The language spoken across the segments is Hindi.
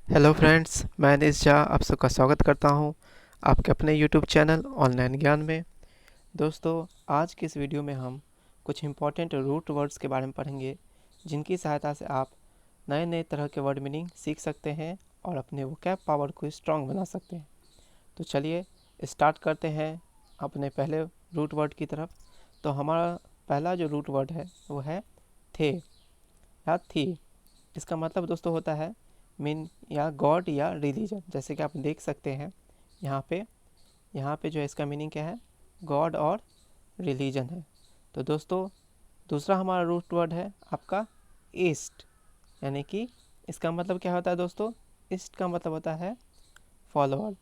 हेलो फ्रेंड्स, मैं अनीस झा आप सबका स्वागत करता हूं आपके अपने यूट्यूब चैनल ऑनलाइन ज्ञान में। दोस्तों, आज की इस वीडियो में हम कुछ इंपॉर्टेंट रूट वर्ड्स के बारे में पढ़ेंगे, जिनकी सहायता से आप नए नए तरह के वर्ड मीनिंग सीख सकते हैं और अपने वोकैब पावर को स्ट्रॉन्ग बना सकते हैं। तो चलिए स्टार्ट करते हैं अपने पहले रूट वर्ड की तरफ। तो हमारा पहला जो रूट वर्ड है वो है थे या थी। इसका मतलब दोस्तों होता है मीन या गॉड या रिलीजन। जैसे कि आप देख सकते हैं यहाँ पे जो है इसका मीनिंग क्या है, गॉड और रिलीजन है। तो दोस्तों, दूसरा हमारा रूट वर्ड है आपका ईस्ट, यानी कि इसका मतलब क्या होता है दोस्तों, ईस्ट का मतलब होता है फॉलोअर,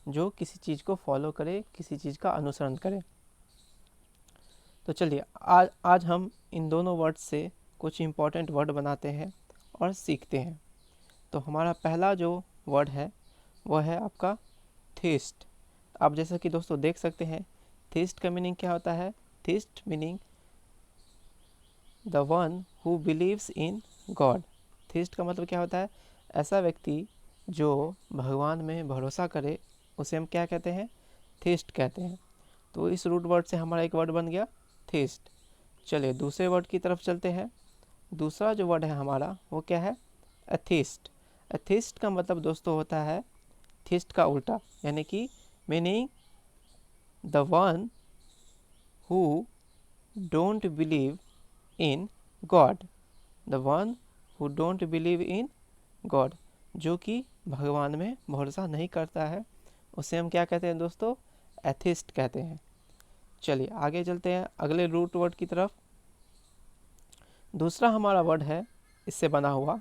जो किसी चीज़ को फॉलो करे, किसी चीज़ का अनुसरण करे। तो चलिए आज हम इन दोनों वर्ड से कुछ इंपॉर्टेंट वर्ड बनाते हैं और सीखते हैं। तो हमारा पहला जो वर्ड है वह है आपका थीस्ट। आप जैसा कि दोस्तों देख सकते हैं, थीस्ट का मीनिंग क्या होता है। Theist meaning the one who believes in God. Theist का मतलब क्या होता है, ऐसा व्यक्ति जो भगवान में भरोसा करे, उसे हम क्या कहते हैं, थीस्ट कहते हैं। तो इस रूट वर्ड से हमारा एक वर्ड बन गया थीस्ट। चलिए दूसरे वर्ड की तरफ चलते हैं। दूसरा जो वर्ड है हमारा वो क्या है, एथिस्ट। एथिस्ट का मतलब दोस्तों होता है थीस्ट का उल्टा, यानी कि meaning the one who don't believe in God. The one who don't believe in God, जो कि भगवान में भरोसा नहीं करता है, उसे हम क्या कहते हैं दोस्तों, एथिस्ट कहते हैं। चलिए आगे चलते हैं अगले रूट वर्ड की तरफ। दूसरा हमारा वर्ड है इससे बना हुआ,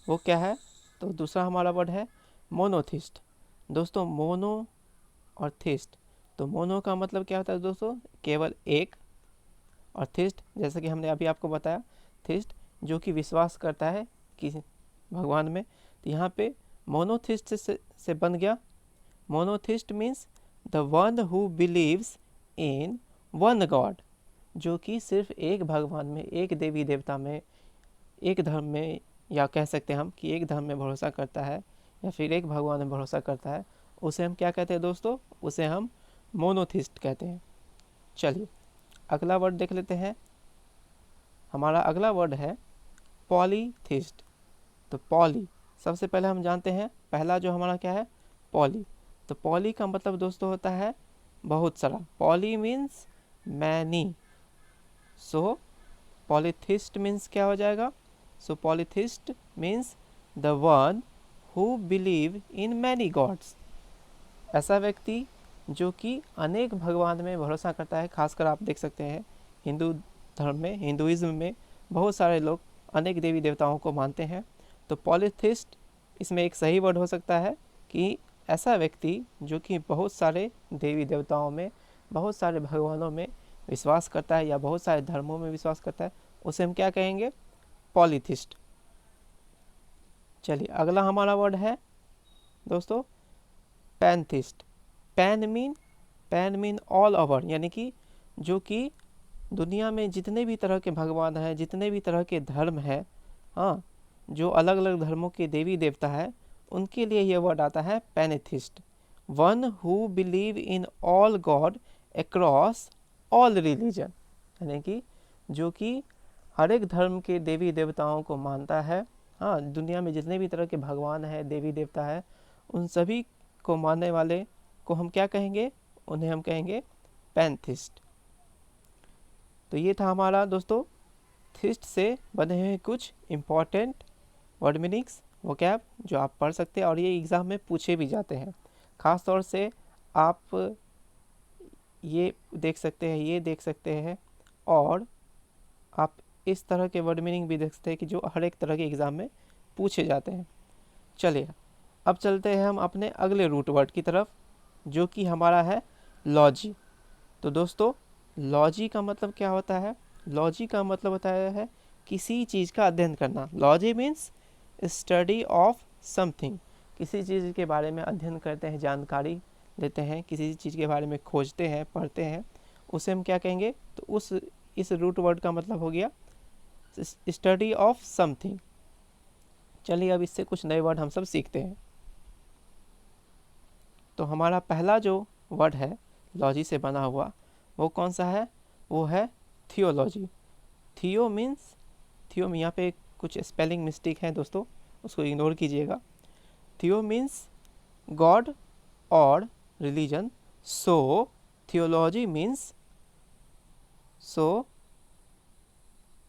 वो क्या है, तो दूसरा हमारा वर्ड है मोनोथिस्ट। दोस्तों मोनो और थिस्ट, तो मोनो का मतलब क्या होता है दोस्तों, केवल एक, और थिस्ट जैसे कि हमने अभी आपको बताया, थिस्ट जो कि विश्वास करता है कि भगवान में। तो यहाँ पे मोनोथिस्ट से बन गया, monotheist means the one who believes in one God, जो कि सिर्फ एक भगवान में, एक देवी देवता में, एक धर्म में, या कह सकते हैं हम कि एक धर्म में भरोसा करता है, या फिर एक भगवान में भरोसा करता है, उसे हम क्या कहते हैं दोस्तों, उसे हम मोनोथिस्ट कहते हैं। चलिए अगला वर्ड देख लेते हैं। हमारा अगला वर्ड है पॉलीथिस्ट। तो पॉली, सबसे पहले हम जानते हैं पहला जो हमारा क्या है, पॉली। तो पॉली का मतलब दोस्तों होता है बहुत सारा। Poly means many, so polytheist means क्या हो जाएगा, so polytheist means the one who believe in many gods. ऐसा व्यक्ति जो कि अनेक भगवान में भरोसा करता है। खासकर आप देख सकते हैं हिंदू धर्म में, हिंदुइज्म में बहुत सारे लोग अनेक देवी देवताओं को मानते हैं। तो पॉलीथिस्ट इसमें एक सही वर्ड हो सकता है कि ऐसा व्यक्ति जो कि बहुत सारे देवी देवताओं में, बहुत सारे भगवानों में विश्वास करता है, या बहुत सारे धर्मों में विश्वास करता है, उसे हम क्या कहेंगे, पॉलीथिस्ट। चलिए अगला हमारा वर्ड है दोस्तों pantheist. Pan mean all over, यानी कि जो कि दुनिया में जितने भी तरह के भगवान हैं, जितने भी तरह के धर्म हैं, हाँ, जो अलग अलग धर्मों के देवी देवता है, उनके लिए यह वर्ड आता है pantheist. One who believe in all god across all religion, यानी कि जो कि हर एक धर्म के देवी देवताओं को मानता है। हाँ, दुनिया में जितने भी तरह के भगवान हैं, देवी देवता है, उन सभी को मानने वाले को हम क्या कहेंगे, उन्हें हम कहेंगे पैंथिस्ट। तो ये था हमारा दोस्तों थिस्ट से बने हुए कुछ इम्पॉर्टेंट वर्ड मीनिंग्स, वोकैब, जो आप पढ़ सकते हैं और ये एग्ज़ाम में पूछे भी जाते हैं। ख़ास तौर से आप ये देख सकते हैं, ये देख सकते हैं, और आप इस तरह के वर्ड मीनिंग भी देख सकते हैं कि जो हर एक तरह के एग्ज़ाम में पूछे जाते हैं। चलिए अब चलते हैं हम अपने अगले रूट वर्ड की तरफ, जो कि हमारा है लॉजी। तो दोस्तों लॉजी का मतलब क्या होता है, लॉजी का मतलब होता है किसी चीज़ का अध्ययन करना। Logy means study of something, किसी चीज़ के बारे में अध्ययन करते हैं, जानकारी लेते हैं, किसी चीज़ के बारे में खोजते हैं, पढ़ते हैं, उसे हम क्या कहेंगे, तो उस इस रूट वर्ड का मतलब हो गया स्टडी ऑफ समथिंग। चलिए अब इससे कुछ नए वर्ड हम सब सीखते हैं। तो हमारा पहला जो वर्ड है लॉजी से बना हुआ वो कौन सा है, वो है थियोलॉजी। थियो मीन्स, थियो में यहाँ पे कुछ स्पेलिंग मिस्टेक है दोस्तों, उसको इग्नोर कीजिएगा। थियो मीन्स गॉड और religion, so theology means, so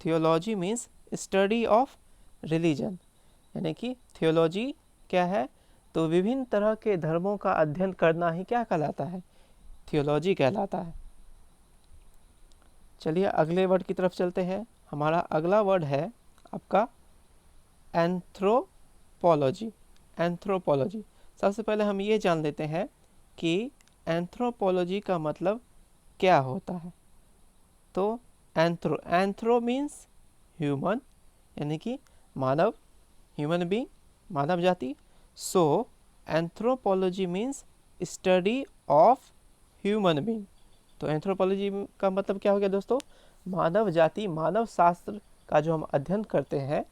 theology means study of religion, यानी कि थियोलॉजी क्या है, तो विभिन्न तरह के धर्मों का अध्ययन करना ही क्या कहलाता है, थियोलॉजी कहलाता है। चलिए अगले वर्ड की तरफ चलते हैं। हमारा अगला वर्ड है आपका एंथ्रोपोलॉजी। एंथ्रोपोलॉजी, सबसे पहले हम ये जान लेते हैं कि एंथ्रोपोलॉजी का मतलब क्या होता है। तो एंथ्रो मीन्स ह्यूमन, यानी कि मानव, ह्यूमन बीइंग, मानव जाति। So anthropology means study of human being. तो एंथ्रोपोलॉजी का मतलब क्या हो गया दोस्तों, मानव जाति, मानव शास्त्र का जो हम अध्ययन करते हैं,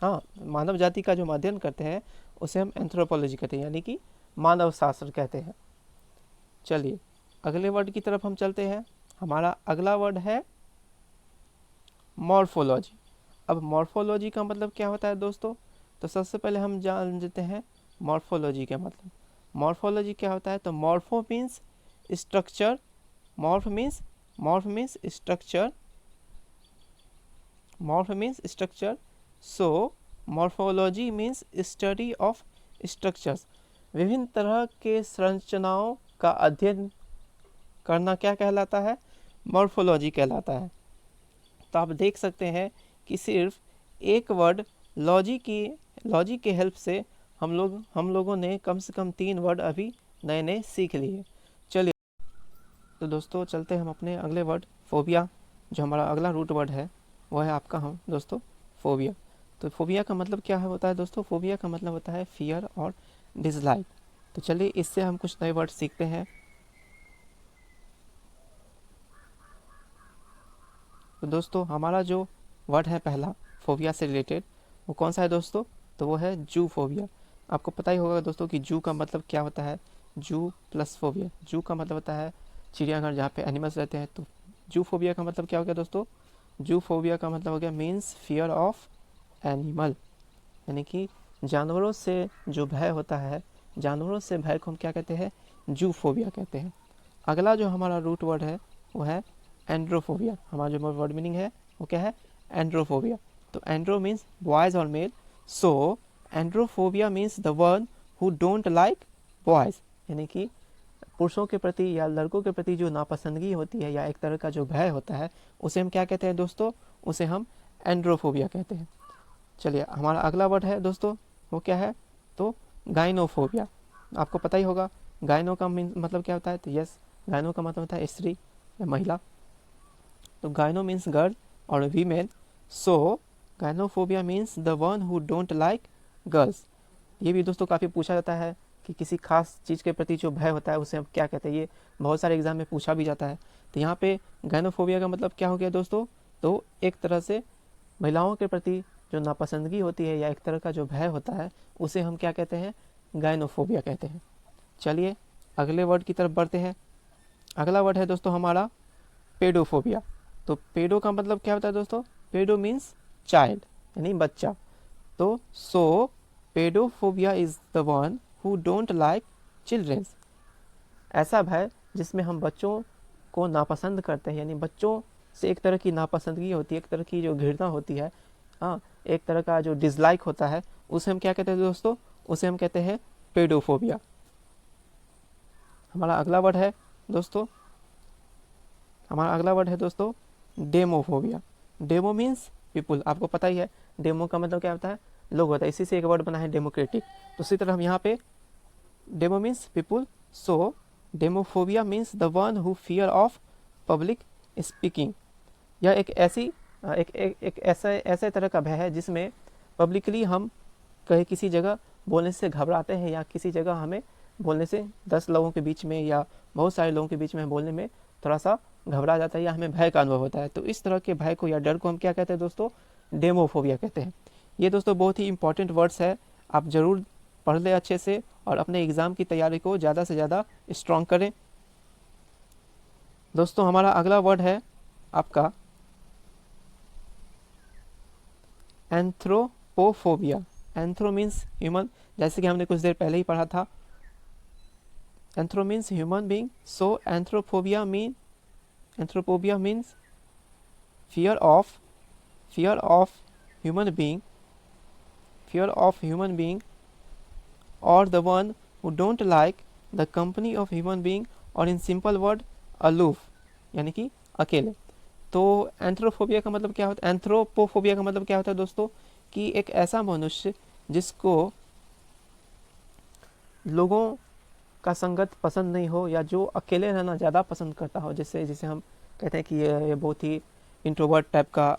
हाँ मानव जाति का जो हम अध्ययन करते हैं उसे हम एंथ्रोपोलॉजी कहते हैं, यानी कि मानव शास्त्र कहते हैं। चलिए अगले वर्ड की तरफ हम चलते हैं। हमारा अगला वर्ड है मॉर्फोलॉजी। अब मॉर्फोलॉजी का मतलब क्या होता है दोस्तों, तो सबसे पहले हम जान लेते हैं मॉर्फोलॉजी का मतलब। मॉर्फोलॉजी क्या होता है, तो morpho means structure, morph means structure, morph means structure. So morphology means study of structures, विभिन्न तरह के संरचनाओं का अध्ययन करना क्या कहलाता है, मॉर्फोलॉजी कहलाता है। तो आप देख सकते हैं कि सिर्फ एक वर्ड लॉजी की हेल्प से हम लोगों ने कम से कम 3 वर्ड अभी नए नए सीख लिए। चलिए तो दोस्तों चलते हैं हम अपने अगले वर्ड फोबिया। जो हमारा अगला रूट वर्ड है वो है आपका हम दोस्तों फोबिया। तो फोबिया का मतलब क्या होता है दोस्तों, फोबिया का मतलब होता है फियर और डिसलाइक। तो चलिए इससे हम कुछ नए वर्ड सीखते हैं। तो दोस्तों हमारा जो वर्ड है पहला फोबिया से रिलेटेड वो कौन सा है दोस्तों, तो वो है जू फोबिया। आपको पता ही होगा दोस्तों कि जू का मतलब क्या होता है, जू प्लस फोबिया। जू का मतलब होता है चिड़ियाघर जहाँ पे एनिमल्स रहते हैं। तो जू फोबिया का मतलब क्या हो गया दोस्तों, जू फोबिया का मतलब हो गया मीन्स फियर ऑफ एनिमल, यानी कि जानवरों से जो भय होता है, जानवरों से भय को हम क्या कहते हैं, जू फोबिया कहते हैं। अगला जो हमारा रूट वर्ड है वो है एंड्रोफोबिया। हमारा जो वर्ड मीनिंग है वो क्या है, एंड्रोफोबिया। तो एंड्रो मीन्स बॉयज और male, so androphobia means the one who don't like boys, यानी कि पुरुषों के प्रति या लड़कों के प्रति जो नापसंदगी होती है या एक तरह का जो भय होता है उसे हम क्या कहते हैं दोस्तों, उसे हम एंड्रोफोबिया कहते हैं। चलिए हमारा अगला वर्ड है दोस्तों वो क्या है, तो गाइनोफोबिया। आपको पता ही होगा गाइनो का मतलब क्या होता है, तो यस गाइनो का मतलब होता है स्त्री या महिला। तो गाइनो मीन्स गर्ल और women, so gynophobia means the one who don't like girls. ये भी दोस्तों काफ़ी पूछा जाता है कि किसी खास चीज़ के प्रति जो भय होता है उसे हम क्या कहते हैं, ये बहुत सारे एग्जाम में पूछा भी जाता है। तो यहाँ पे गाइनोफोबिया का मतलब क्या हो गया दोस्तों, तो एक तरह से महिलाओं के प्रति जो नापसंदगी होती है या एक तरह का जो भय होता है उसे हम क्या कहते हैं, गाइनोफोबिया कहते हैं। चलिए अगले वर्ड की तरफ बढ़ते हैं। अगला वर्ड है दोस्तों हमारा पेडोफोबिया। तो पेडो का मतलब क्या होता है दोस्तों, पेडो मीन्स चाइल्ड यानी बच्चा। तो so paedophobia is the one who don't like childrens, ऐसा भय जिसमें हम बच्चों को नापसंद करते हैं, यानी बच्चों से एक तरह की नापसंदगी होती है, एक तरह की जो घृणा होती है, हाँ एक तरह का जो डिसलाइक होता है उसे हम क्या कहते हैं दोस्तों, उसे हम कहते हैं पेडोफोबिया। हमारा अगला वर्ड है दोस्तों, हमारा अगला वर्ड है दोस्तों डेमोफोबिया। डेमो मीन्स पीपुल, आपको पता ही है डेमो का मतलब क्या होता है, लोग होता है, इसी से एक वर्ड बना है डेमोक्रेटिक। तो उसी तरह हम यहाँ पे demo means people, so demophobia means the one who fear of public speaking. यह एक ऐसे तरह का भय है जिसमें पब्लिकली हम कहीं किसी जगह बोलने से घबराते हैं या किसी जगह हमें बोलने से 10 लोगों के बीच में या बहुत सारे लोगों के बीच में बोलने में थोड़ा सा घबरा जाता है या हमें भय का अनुभव होता है। तो इस तरह के भय को या डर को हम क्या कहते हैं दोस्तों, डेमोफोबिया कहते हैं। ये दोस्तों बहुत ही इंपॉर्टेंट वर्ड्स है, आप ज़रूर पढ़ लें अच्छे से और अपने एग्ज़ाम की तैयारी को ज़्यादा से ज़्यादा स्ट्रॉन्ग करें। दोस्तों हमारा अगला वर्ड है आपका एंथ्रोपोफोबिया। एंथ्रो मीन्स ह्यूमन, जैसे कि हमने कुछ देर पहले ही पढ़ा था। Anthro means human being, so anthrophobia means fear of human being or the one who don't like the company of human being, और in simple word aloof, यानी कि अकेले। तो एंथ्रोफोबिया का मतलब क्या होता है, एंथ्रोपोफोबिया का मतलब क्या होता है दोस्तों, कि एक ऐसा मनुष्य जिसको लोगों का संगत पसंद नहीं हो, या जो अकेले रहना ज़्यादा पसंद करता हो, जिसे हम कहते हैं कि ये बहुत ही इंट्रोवर्ट टाइप का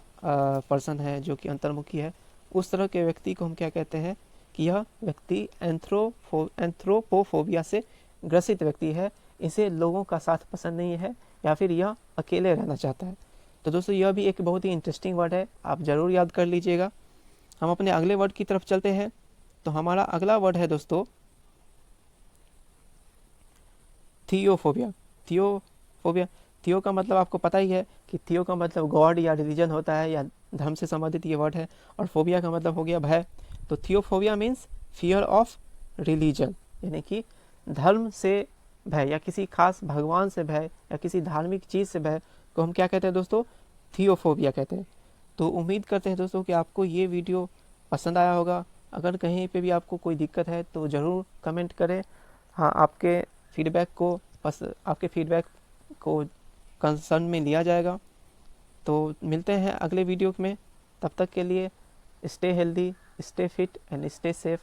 पर्सन है, जो कि अंतर्मुखी है। उस तरह के व्यक्ति को हम क्या कहते हैं कि यह व्यक्ति एंथ्रोपोफोबिया से ग्रसित व्यक्ति है। इसे लोगों का साथ पसंद नहीं है, या फिर यह अकेले रहना चाहता है। तो दोस्तों यह भी एक बहुत ही इंटरेस्टिंग वर्ड है, आप ज़रूर याद कर लीजिएगा। हम अपने अगले वर्ड की तरफ चलते हैं। तो हमारा अगला वर्ड है दोस्तों थियोफोबिया। थियो का मतलब आपको पता ही है कि थियो का मतलब गॉड या रिलीजन होता है, या धर्म से संबंधित ये वर्ड है। और फोबिया का मतलब हो गया भय। तो थियोफोबिया मीन्स फियर ऑफ रिलीजन, यानी कि धर्म से भय, या किसी खास भगवान से भय, या किसी धार्मिक चीज़ से भय को हम क्या कहते हैं दोस्तों, थियोफोबिया कहते हैं। तो उम्मीद करते हैं दोस्तों कि आपको ये वीडियो पसंद आया होगा। अगर कहीं पे भी आपको कोई दिक्कत है तो ज़रूर कमेंट करें। हाँ, आपके फीडबैक को कंसर्न में लिया जाएगा। तो मिलते हैं अगले वीडियो में, तब तक के लिए stay healthy, stay fit and stay safe.